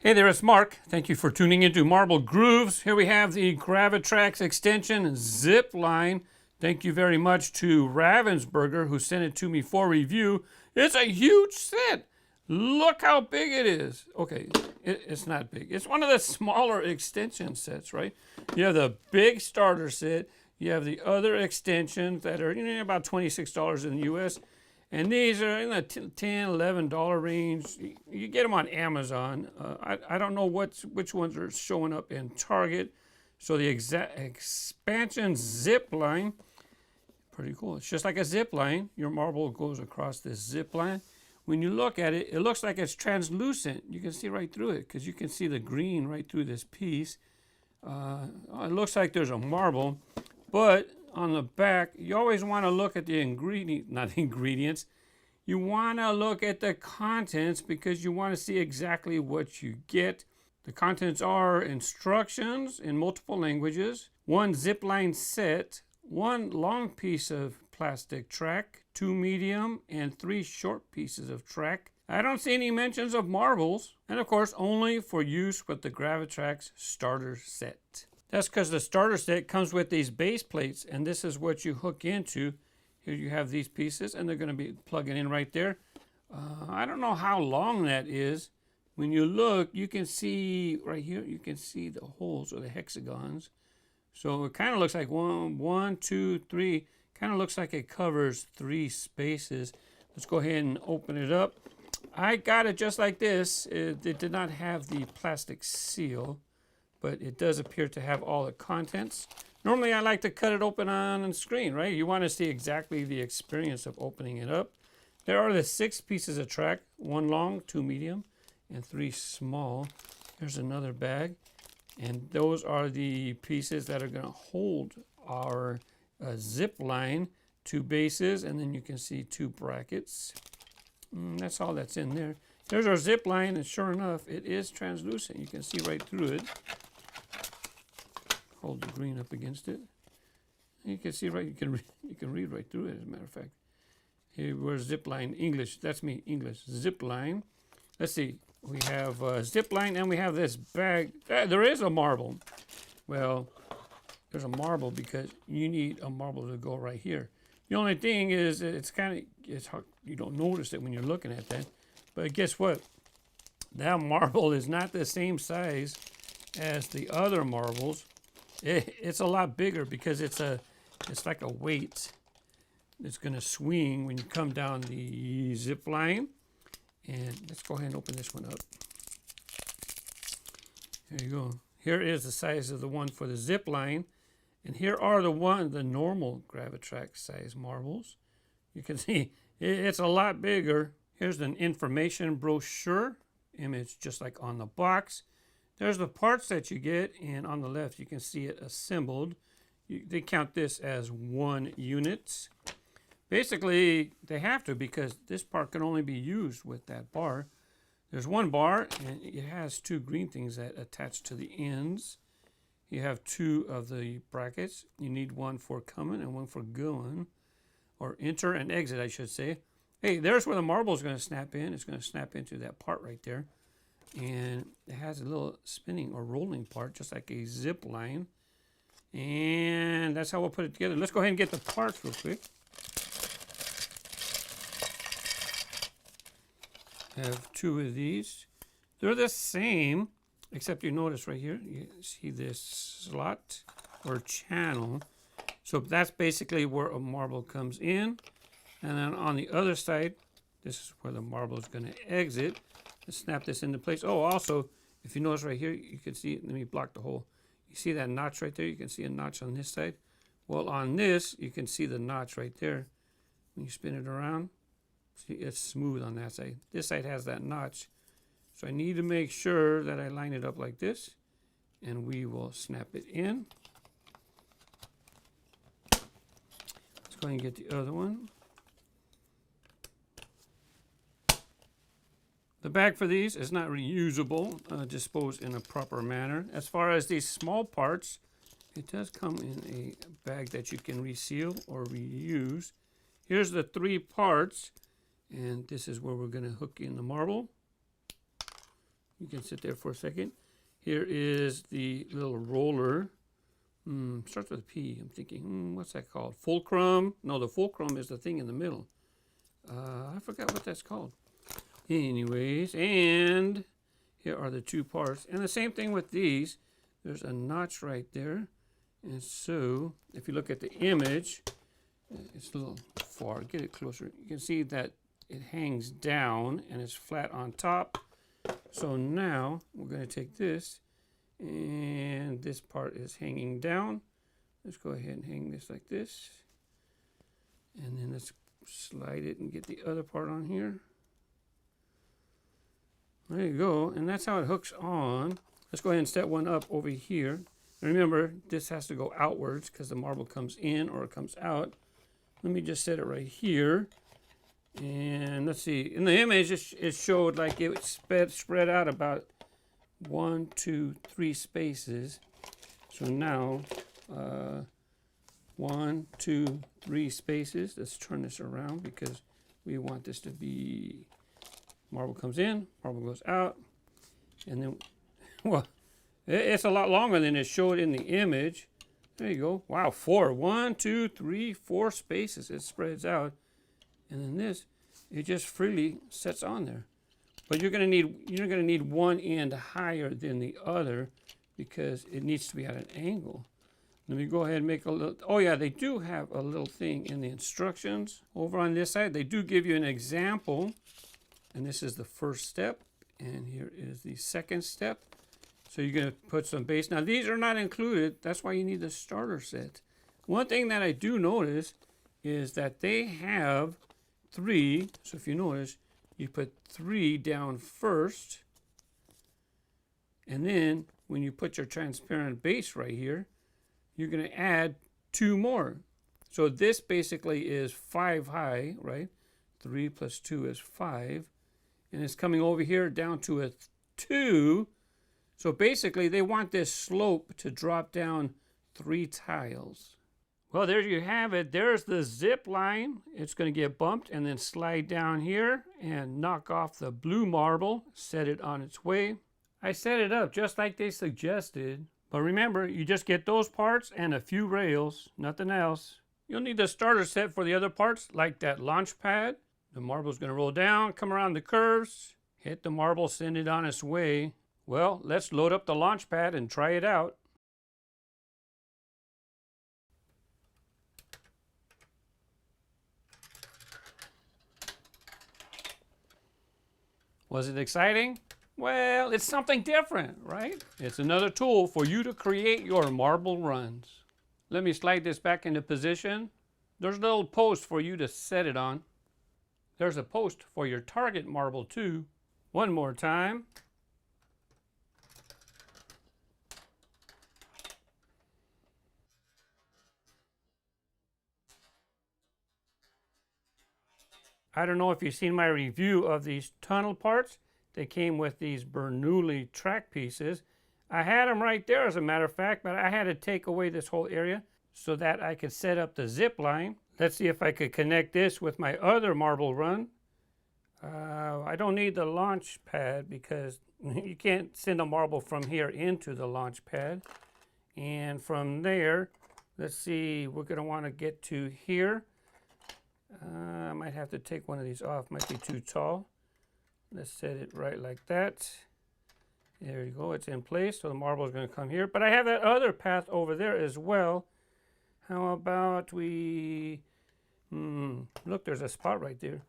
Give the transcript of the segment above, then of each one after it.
Hey there, it's Mark. Thank you for tuning into Marble Grooves. Here we have the Gravitrax Expansion Zipline. Thank you very much to Ravensburger who sent it to me for review. It's a huge set. Look how big it is. Okay, it's not big. It's one of the smaller extension sets, right? You have the big starter set. You have the other extensions that are about $26 in the US. And these are in the $10, $11 range. You get them on Amazon. I don't know which ones are showing up in Target. So the Expansion Zipline, pretty cool. It's just like a zip line. Your marble goes across this zip line. When you look at it, it looks like it's translucent. You can see right through it because you can see the green right through this piece. It looks like there's a marble, but on the back, you always want to look at the ingredients. You want to look at the contents because you want to see exactly what you get. The contents are instructions in multiple languages, one zipline set, one long piece of plastic track, 2 medium and 3 short pieces of track. I don't see any mentions of marbles, and of course only for use with the Gravitrax starter set. That's because the starter set comes with these base plates, and this is what you hook into. Here you have these pieces, and they're going to be plugging in right there. I don't know how long that is. When you look, you can see right here, you can see the holes or the hexagons. So it kind of looks like one, two, three. Kind of looks like it covers 3 spaces. Let's go ahead and open it up. I got it just like this. It did not have the plastic seal, but it does appear to have all the contents. Normally I like to cut it open on the screen, right? You want to see exactly the experience of opening it up. There are the 6 pieces of track, 1 long, 2 medium, and 3 small. Here's another bag, and those are the pieces that are going to hold our zip line, 2 bases, and then you can see 2 brackets. That's all that's in there. There's our zip line, and sure enough, it is translucent. You can see right through it. Hold the green up against it. You can see right. You can read right through it. As a matter of fact, here we're zipline English. That's me English zipline. Let's see. We have zipline, and we have this bag. There is a marble. Well, there's a marble because you need a marble to go right here. The only thing is, it's hard. You don't notice it when you're looking at that. But guess what? That marble is not the same size as the other marbles. It's a lot bigger because it's like a weight. It's going to swing when you come down the zip line. And let's go ahead and open this one up. There you go. Here is the size of the one for the zip line. And here are the normal Gravitrax size marbles. You can see it's a lot bigger. Here's an information brochure image just like on the box. There's the parts that you get, and on the left you can see it assembled. They count this as 1 unit. Basically, they have to because this part can only be used with that bar. There's 1 bar, and it has 2 green things that attach to the ends. You have 2 of the brackets. You need 1 for coming and 1 for going, or enter and exit, I should say. Hey, there's where the marble is going to snap in. It's going to snap into that part right there. And it has a little spinning or rolling part, just like a zip line. And that's how we'll put it together. Let's go ahead and get the parts real quick. I have 2 of these. They're the same, except you notice right here, you see this slot or channel. So that's basically where a marble comes in. And then on the other side, this is where the marble is going to exit. Let's snap this into place. Oh, also, if you notice right here, you can see, let me block the hole. You see that notch right there? You can see a notch on this side. Well, on this, you can see the notch right there. When you spin it around, see, it's smooth on that side. This side has that notch. So I need to make sure that I line it up like this, and we will snap it in. Let's go ahead and get the other one. The bag for these is not reusable, disposed in a proper manner. As far as these small parts, it does come in a bag that you can reseal or reuse. Here's the 3 parts, and this is where we're going to hook in the marble. You can sit there for a second. Here is the little roller. Starts with a P. I'm thinking, what's that called? Fulcrum? No, the fulcrum is the thing in the middle. I forgot what that's called. Anyways, and here are the two parts. And the same thing with these. There's a notch right there. And so, if you look at the image, it's a little far. Get it closer. You can see that it hangs down and it's flat on top. So now, we're going to take this, and this part is hanging down. Let's go ahead and hang this like this. And then let's slide it and get the other part on here. There you go, and that's how it hooks on. Let's go ahead and set one up over here. And remember, this has to go outwards because the marble comes in or it comes out. Let me just set it right here. And let's see, in the image it showed like it spread out about 1, 2, 3 spaces. So now, 1, 2, 3 spaces. Let's turn this around because we want this to be marble comes in, marble goes out, and then, well, it's a lot longer than it showed in the image. There you go. Wow, 4. 1, 2, 3, 4 spaces. It spreads out, and then this, it just freely sets on there. But you're gonna need one end higher than the other because it needs to be at an angle. Let me go ahead and make a little. Oh yeah, they do have a little thing in the instructions over on this side. They do give you an example. And this is the first step, and here is the second step. So you're going to put some base. Now these are not included. That's why you need the starter set. One thing that I do notice is that they have 3. So if you notice, you put 3 down first. And then when you put your transparent base right here, you're going to add 2 more. So this basically is 5 high, right? 3 plus 2 is 5. And it's coming over here down to a 2. So basically they want this slope to drop down 3 tiles. Well, there you have it. There's the zip line. It's going to get bumped and then slide down here and knock off the blue marble, set it on its way. I set it up just like they suggested. But remember, you just get those parts and a few rails, nothing else. You'll need the starter set for the other parts, like that launch pad. The marble's going to roll down, come around the curves, hit the marble, send it on its way. Well, let's load up the launch pad and try it out. Was it exciting? Well, it's something different, right? It's another tool for you to create your marble runs. Let me slide this back into position. There's a little post for you to set it on. There's a post for your target marble too. One more time. I don't know if you've seen my review of these tunnel parts. They came with these Bernoulli track pieces. I had them right there as a matter of fact, but I had to take away this whole area so that I could set up the zip line. Let's see if I could connect this with my other marble run. I don't need the launch pad because you can't send a marble from here into the launch pad. And from there, let's see, we're going to want to get to here. I might have to take one of these off, might be too tall. Let's set it right like that. There you go, it's in place, so the marble is going to come here. But I have that other path over there as well. How about we, look, there's a spot right there.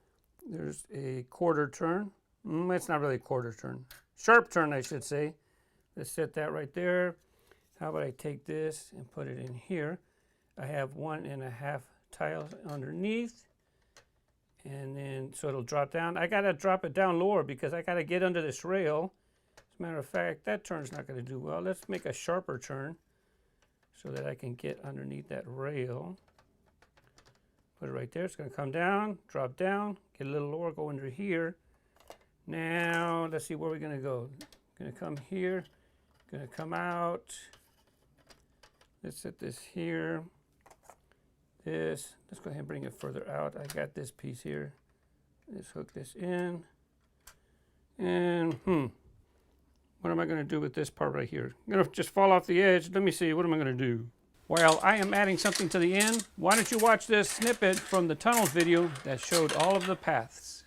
There's a quarter turn. It's not really a quarter turn. Sharp turn, I should say. Let's set that right there. How about I take this and put it in here. I have 1.5 tiles underneath. And then, so it'll drop down. I got to drop it down lower because I got to get under this rail. As a matter of fact, that turn's not going to do well. Let's make a sharper turn so that I can get underneath that rail. Put it right there. It's going to come down, drop down, get a little lower, go under here. Now, let's see where we're going to go. Going to come here, going to come out. Let's set this here. This, let's go ahead and bring it further out. I got this piece here. Let's hook this in. And, What am I going to do with this part right here? I'm going to just fall off the edge. Let me see. What am I going to do? While I am adding something to the end, why don't you watch this snippet from the tunnels video that showed all of the paths.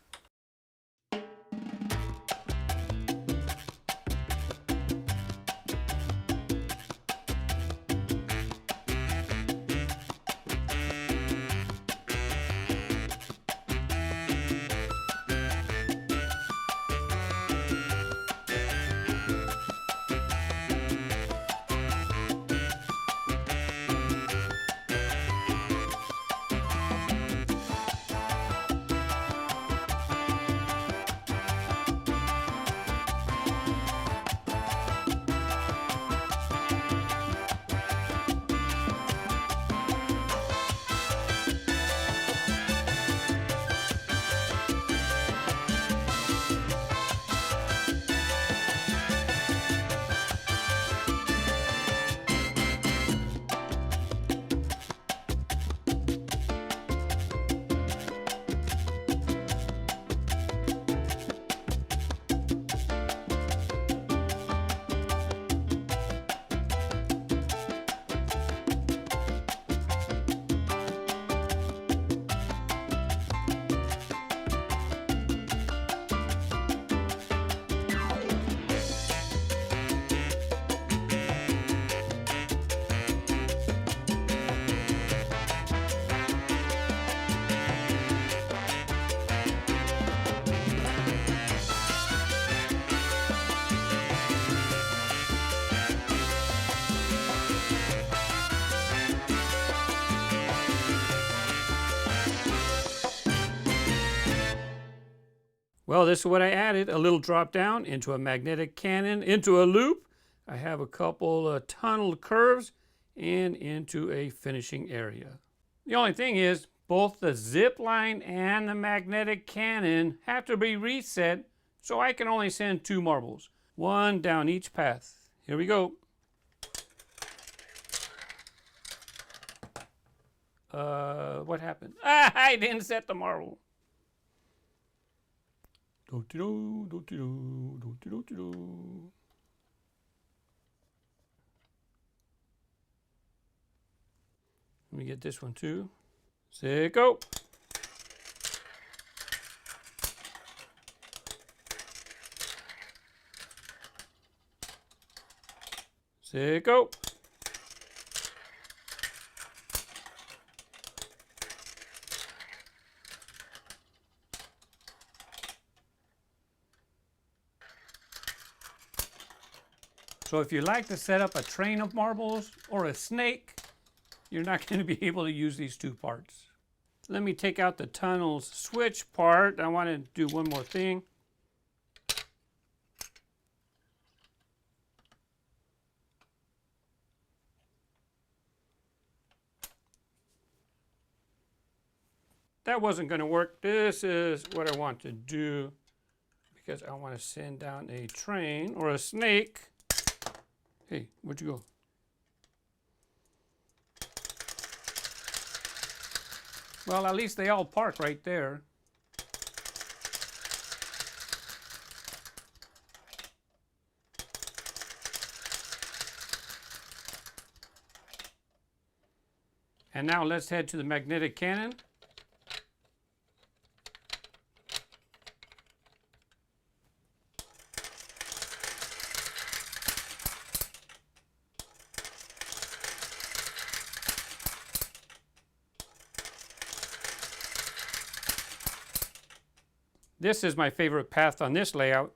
Well, this is what I added, a little drop down into a magnetic cannon, into a loop. I have a couple tunneled curves and into a finishing area. The only thing is, both the zip line and the magnetic cannon have to be reset, so I can only send 2 marbles, 1 down each path. Here we go. What happened? I didn't set the marble. Do-do-do, do-do-do, do-do-do. Let me get this one too. Set, go. Set, go. So if you like to set up a train of marbles or a snake, you're not going to be able to use these 2 parts. Let me take out the tunnels switch part. I want to do one more thing. That wasn't going to work. This is what I want to do because I want to send down a train or a snake. Hey, where'd you go? Well, at least they all park right there. And now let's head to the magnetic cannon. This is my favorite path on this layout.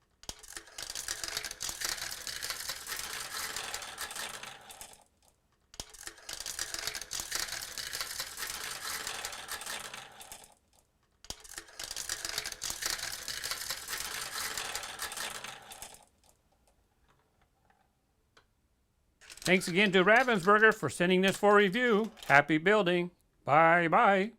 Thanks again to Ravensburger for sending this for review. Happy building. Bye-bye.